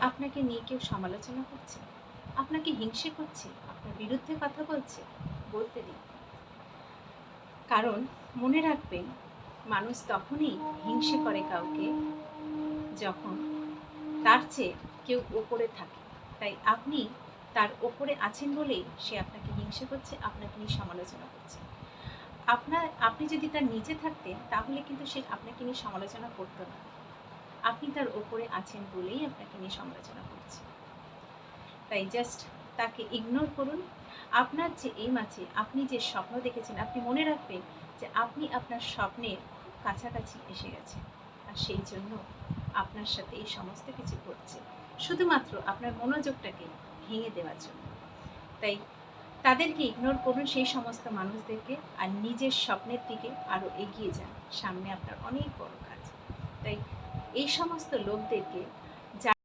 আপনাকে নিয়ে কেউ সমালোচনা করছে, আপনাকে হিংসে করছে, আপনার বিরুদ্ধে কথা বলছে, বলতে দিন। কারণ মনে রাখবেন, মানুষ তখনই হিংসে করে কাউকে যখন তার চেয়ে কেউ ওপরে থাকে। তাই আপনি তার ওপরে আছেন বলেই সে আপনাকে হিংসে করছে, আপনাকে নিয়ে সমালোচনা করছে। আপনি যদি তার নিচে থাকতেন তাহলে কিন্তু সে আপনাকে নিয়ে সমালোচনা করতো না। আপনি তার ওপরে আছেন বলেই আপনাকে নিয়ে সমালোচনা করছে। তাই জাস্ট তাকে ইগনোর করুন। আপনার যে এম আছে, আপনি যে স্বপ্ন দেখেছেন, আপনি মনে রাখবেন যে আপনি আপনার স্বপ্নের খুব কাছাকাছি এসে গেছেন। আর সেই জন্য আপনার সাথে এই সমস্ত কিছু ঘটছে, শুধুমাত্র আপনার মনোযোগটাকে ভেঙে দেওয়ার জন্য। তাই তাদেরকে ইগনোর করুন, সেই সমস্ত মানুষদেরকে, আর নিজের স্বপ্নের দিকে আরও এগিয়ে যান। সামনে আপনার অনেক বড় কাজ। তাই এই সমস্ত লোকদেরকে